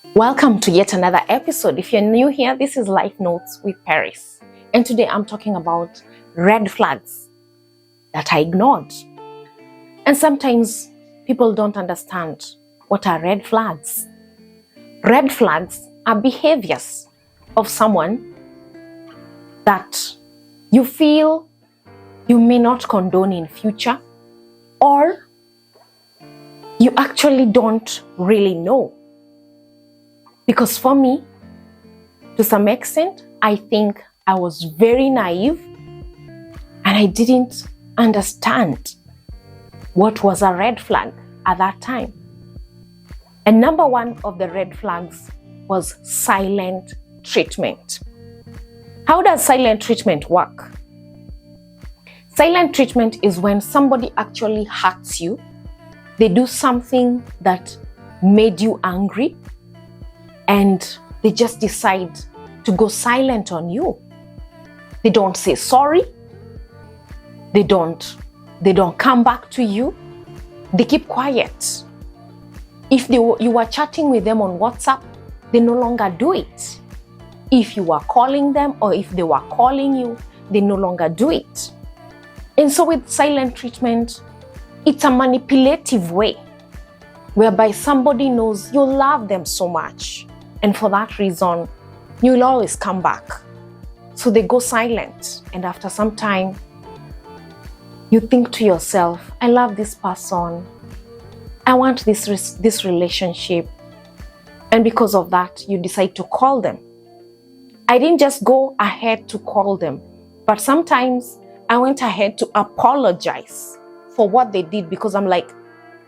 Welcome to yet another episode. If you're new here, this is Life Notes with Peris. And today I'm talking about red flags that I ignored. And sometimes people don't understand what are red flags. Red flags are behaviors of someone that you feel you may not condone in future, or you actually don't really know. Because for me, to some extent, I think I was very naive and I didn't understand what was a red flag at that time. And number one of the red flags was silent treatment. How does silent treatment work? Silent treatment is when somebody actually hurts you. They do something that made you angry, and they just decide to go silent on you. They don't say sorry. They don't come back to you. They keep quiet. If you were chatting with them on WhatsApp, they no longer do it. If you were calling them or if they were calling you, they no longer do it. And so with silent treatment, it's a manipulative way whereby somebody knows you love them so much. And for that reason, you'll always come back. So they go silent. And after some time, you think to yourself, I love this person. I want this relationship. And because of that, you decide to call them. I didn't just go ahead to call them, but sometimes I went ahead to apologize for what they did, because I'm like,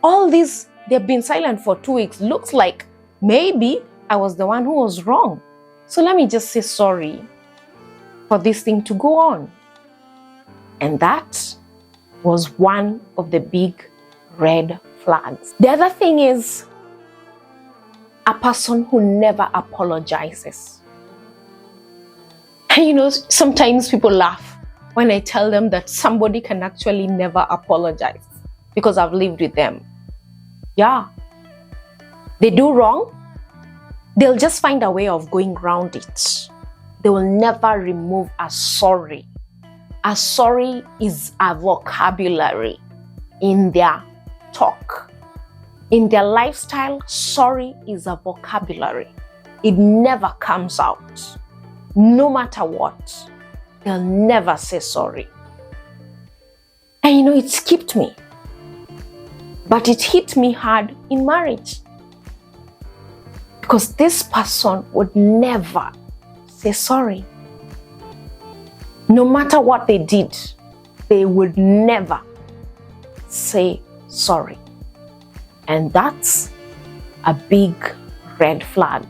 all this, they've been silent for 2 weeks. Looks like maybe I was the one who was wrong. So let me just say sorry for this thing to go on. And that was one of the big red flags. The other thing is a person who never apologizes. And sometimes people laugh when I tell them that somebody can actually never apologize, because I've lived with them. Yeah, they do wrong. They'll just find a way of going around it. They will never remove a sorry. A sorry is a vocabulary in their talk. In their lifestyle, sorry is a vocabulary. It never comes out. No matter what, they'll never say sorry. And it skipped me. But it hit me hard in marriage. Because this person would never say sorry. No matter what they did, they would never say sorry. And that's a big red flag.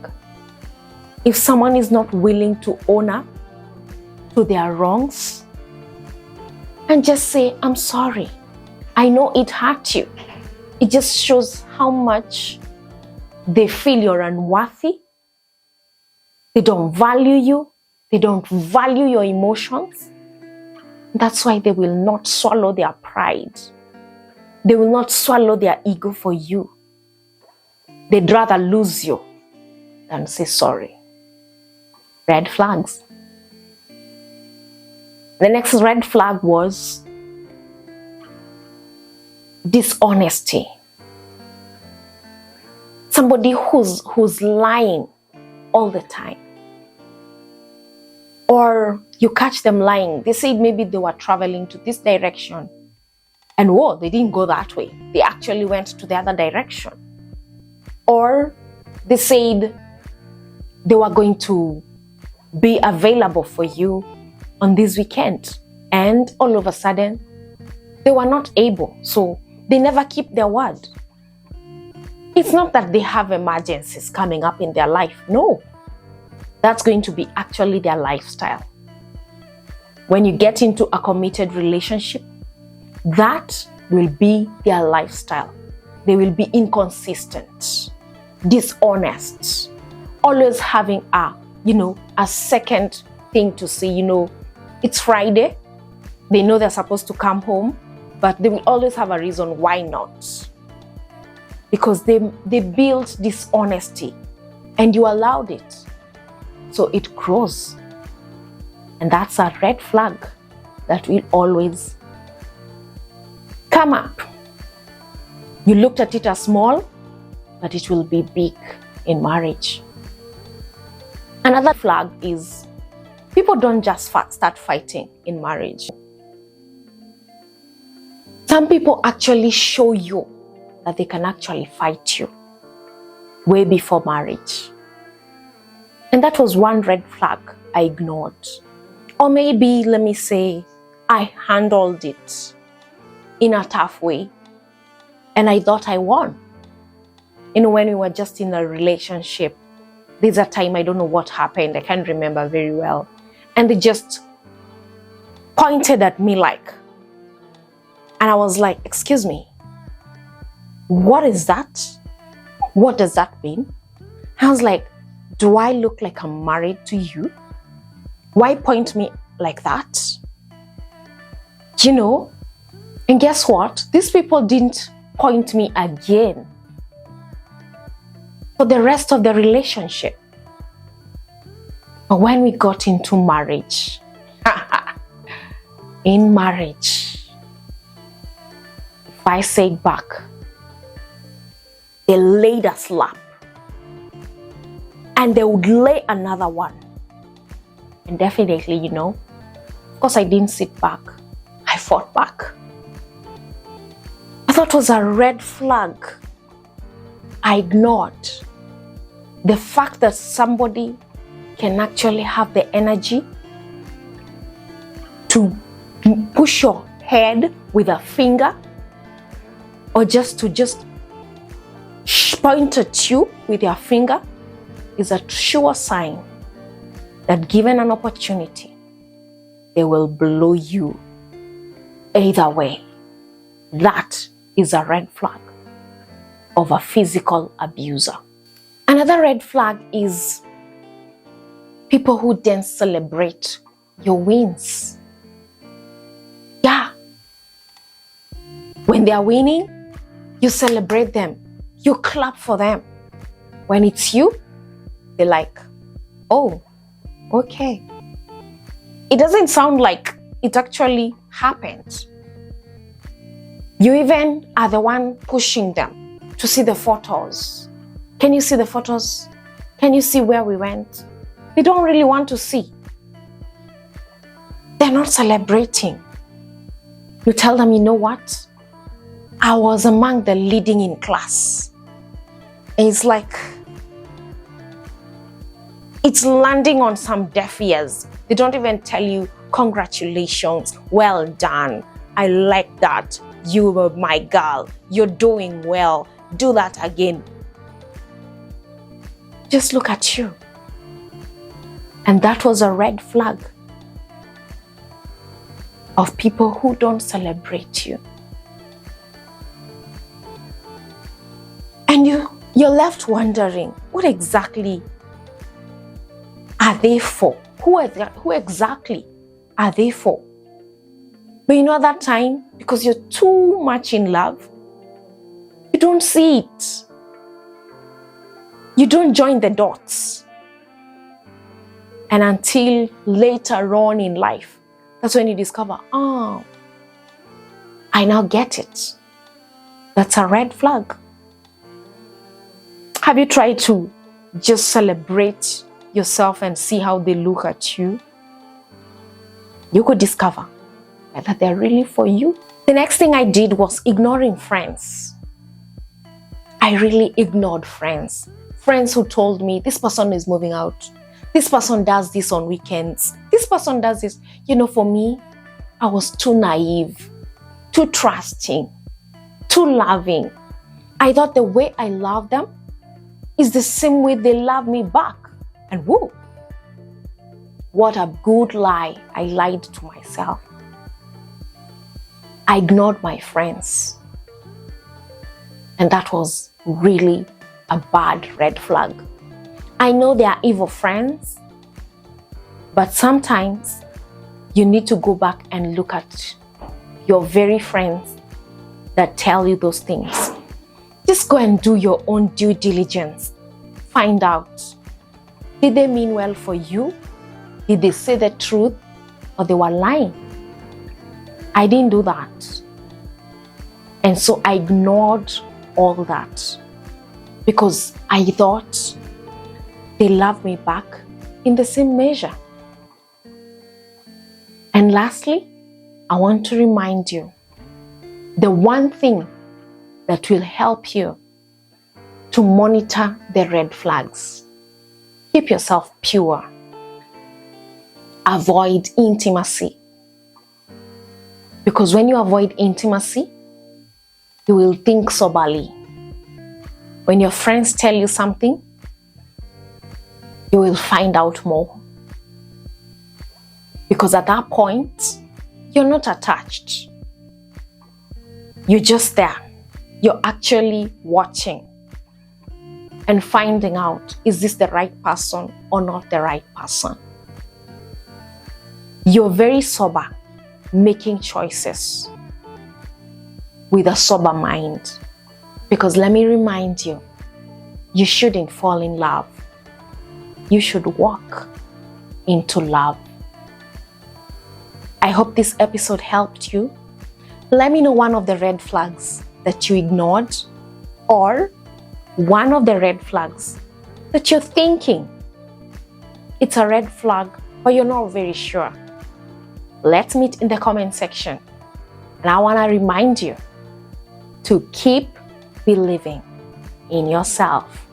If someone is not willing to own up to their wrongs and just say, I'm sorry, I know it hurt you. It just shows how much they feel you're unworthy. They don't value you. They don't value your emotions. That's why they will not swallow their pride. They will not swallow their ego for you. They'd rather lose you than say sorry. Red flags. The next red flag was dishonesty. Somebody who's lying all the time. Or you catch them lying. They said maybe they were traveling to this direction, and they didn't go that way. They actually went to the other direction. Or they said they were going to be available for you on this weekend, and all of a sudden they were not able. So they never keep their word. It's not that they have emergencies coming up in their life. No, that's going to be actually their lifestyle. When you get into a committed relationship, that will be their lifestyle. They will be inconsistent, dishonest, always having a second thing to say. It's Friday. They know they're supposed to come home, but they will always have a reason why not. Because they build dishonesty and you allowed it. So it grows. And that's a red flag that will always come up. You looked at it as small, but it will be big in marriage. Another flag is people don't just start fighting in marriage. Some people actually show you that they can actually fight you way before marriage. And that was one red flag I ignored. Or maybe, let me say, I handled it in a tough way and I thought I won. When we were just in a relationship, there's a time, I don't know what happened, I can't remember very well. And they just pointed at me and I was like, excuse me, what is that? What does that mean? I was like, do I look like I'm married to you? Why point me like that? And guess what? These people didn't point me again for the rest of the relationship. But when we got into marriage, in marriage, if I say back, they laid a slap and they would lay another one. And definitely, of course I didn't sit back. I fought back. I thought it was a red flag. I ignored the fact that somebody can actually have the energy to push your head with a finger or just point at you with your finger is a sure sign that given an opportunity, they will blow you either way. That is a red flag of a physical abuser. Another red flag is people who then celebrate your wins. Yeah. When they are winning, you celebrate them. You clap for them. When it's you, they're like, oh, okay. It doesn't sound like it actually happened. You even are the one pushing them to see the photos. Can you see the photos? Can you see where we went? They don't really want to see. They're not celebrating. You tell them, you know what? I was among the leading in class. And it's like, it's landing on some deaf ears. They don't even tell you, congratulations, well done. I like that. You were my girl. You're doing well. Do that again. Just look at you. And that was a red flag of people who don't celebrate you. And you're left wondering, what exactly are they for? Who exactly are they for? But at that time, because you're too much in love, you don't see it. You don't join the dots. And until later on in life, that's when you discover, oh, I now get it. That's a red flag. Have you tried to just celebrate yourself and see how they look at you? You could discover that they're really for you. The next thing I did was ignoring friends. I really ignored friends. Friends who told me, this person is moving out. This person does this on weekends. This person does this. For me, I was too naive, too trusting, too loving. I thought the way I love them is the same way they love me back. And whoa, what a good lie. I lied to myself. I ignored my friends. And that was really a bad red flag. I know they are evil friends, but sometimes you need to go back and look at your very friends that tell you those things. Just go and do your own due diligence. find out, did they mean well for you? Did they say the truth or they were lying? I didn't do that. And so I ignored all that because I thought they loved me back in the same measure. And lastly, I want to remind you, the one thing that will help you to monitor the red flags: keep yourself pure. Avoid intimacy. Because when you avoid intimacy, you will think soberly. When your friends tell you something, you will find out more. Because at that point, you're not attached. You're just there. You're actually watching and finding out, is this the right person or not the right person? You're very sober, making choices with a sober mind. Because let me remind you, you shouldn't fall in love. You should walk into love. I hope this episode helped you. Let me know one of the red flags that you ignored, or one of the red flags that you're thinking it's a red flag, but you're not very sure. Let's meet in the comment section. And I want to remind you to keep believing in yourself.